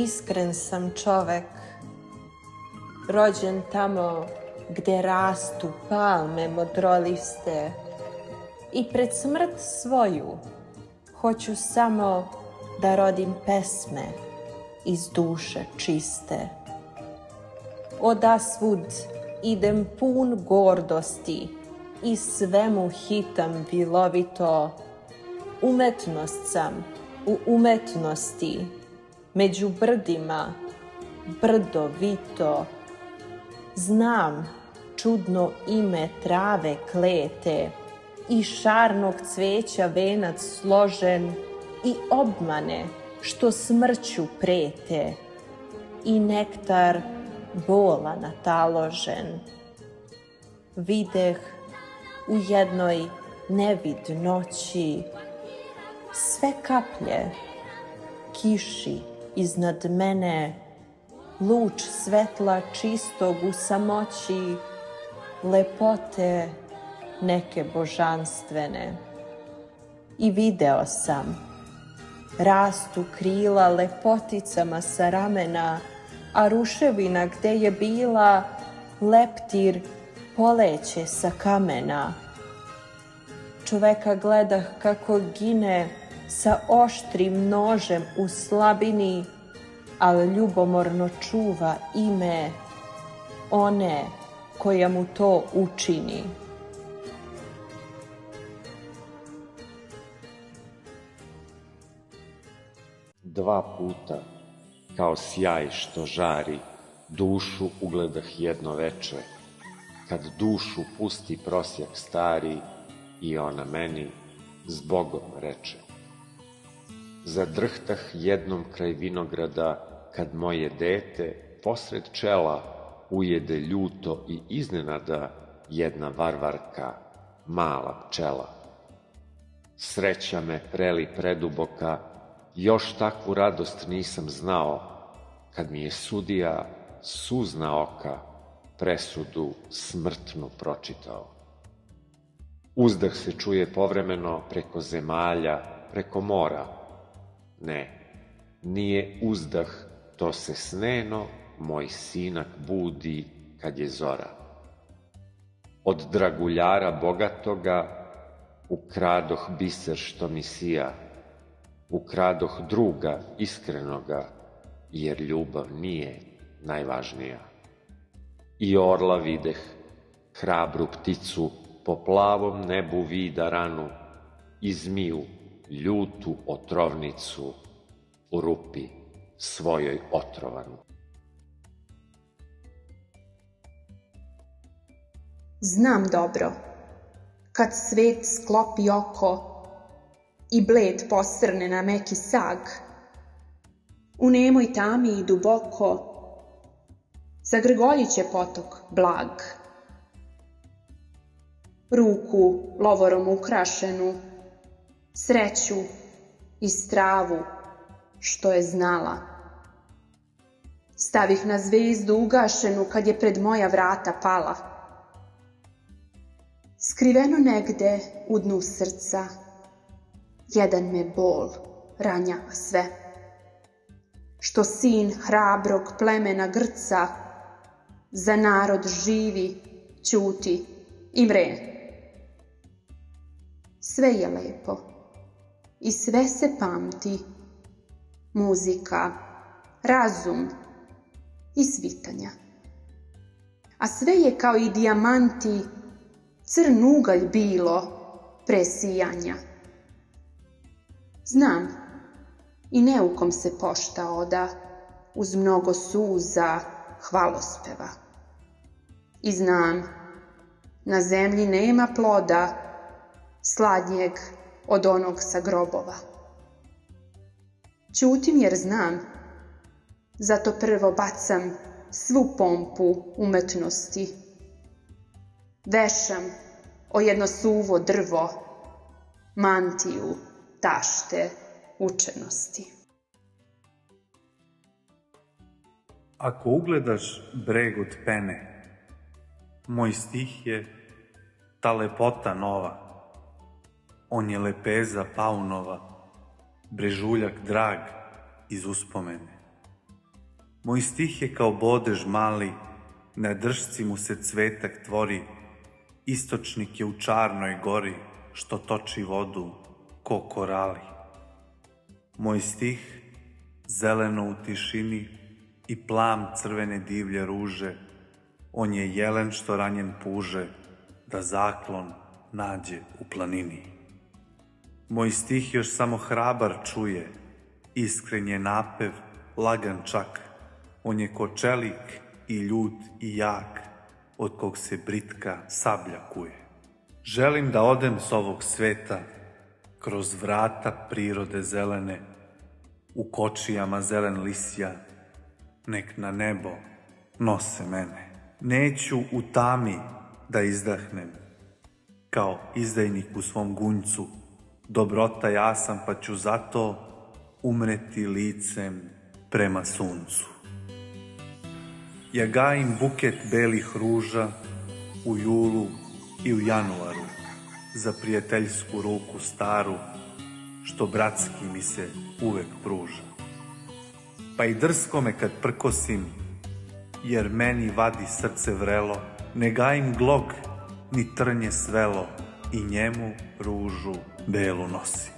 iskren sam čovek, rođen tamo gde rastu palme modroliste, i pred smrt svoju hoću samo da rodim pesme iz duše čiste. Odasvud idem pun gordosti i svemu hitam vilovito. Umetnost sam u umetnosti, među brdima brdovito. Znam čudno ime trave klete i šarnog cveća venac složen i obmane što smrću prete i nektar bola nataložen. Videh u jednoj nevid noći sve kaplje kiši iznad mene, luč svetla čistog u samoći, lepote neke božanstvene. I video sam, rastu krila lepoticama sa ramena, a ruševina gde je bila leptir poleće sa kamena. Čoveka gledah kako gine sa oštrim nožem u slabini, ali ljubomorno čuva ime one koja mu to učini. Dva puta, kao sjaj što žari, dušu ugledah jedno veče, kad dušu pusti prosjak stari i ona meni zbogom reče. Zadrhtah jednom kraj vinograda, kad moje dete posred čela ujede ljuto i iznenada jedna varvarka, mala pčela. Sreća me preli preduboka, još takvu radost nisam znao, kad mi je sudija suzna oka presudu smrtnu pročitao. Uzdah se čuje povremeno preko zemalja, preko mora. Ne, nije uzdah, to se sneno moj sinak budi kad je zora. Od draguljara bogatoga ukradoh biser što mi sija, ukradoh druga iskrenoga, jer ljubav nije najvažnija. I orla videh, hrabru pticu, po plavom nebu vida ranu, i zmiju, ljutu otrovnicu, u rupi svojoj otrovanu. Znam dobro, kad svet sklopi oko i bled posrne na meki sag, u nemoj tami i duboko zagrgoljit će potok blag. Ruku lovorom ukrašenu, sreću i stravu što je znala, stavih na zvezdu ugašenu kad je pred moja vrata pala. Skriveno negde u dnu srca jedan me bol ranjava sve, što sin hrabrog plemena grca, za narod živi, ćuti i mre. Sve je lepo i sve se pamti, muzika, razum i svitanja. A sve je kao i dijamanti, crn ugalj bilo pre sijanja. Znam, i neukom se pošta oda, uz mnogo suza, hvalospeva. I znam, na zemlji nema ploda, sladnjeg od onog sa grobova. Ćutim jer znam, zato prvo bacam svu pompu umetnosti. Vešam o jedno suvo drvo, mantiju tašte učenosti. Ako ugledaš breg od pene, moj stih je ta lepota nova. On je lepeza paunova, brežuljak drag iz uspomene. Moj stih je kao bodež mali, na držci mu se cvetak tvori, istočnik je u Čarnoj gori, što toči vodu ko korali. Moj stih, zeleno u tišini i plam crvene divlje ruže, on je jelen što ranjen puže, da zaklon nađe u planini. Moj stih još samo hrabar čuje, iskren je napev, lagan čak, on je ko čelik i ljut i jak, od kog se britka sablja kuje. Želim da odem s ovog sveta, kroz vrata prirode zelene, u kočijama zelen lisja, nek na nebo nose mene. Neću u tami da izdahnem, kao izdajnik u svom gunjcu, dobrota ja sam pa ću zato umreti licem prema suncu. Ja gajim buket belih ruža u julu i u januaru, za prijateljsku ruku staru, što bratski mi se uvek pruža. Pa i drsko me kad prkosim, jer meni vadi srce vrelo, ne gajim glog, ni trnje svelo, i njemu ružu belu nosim.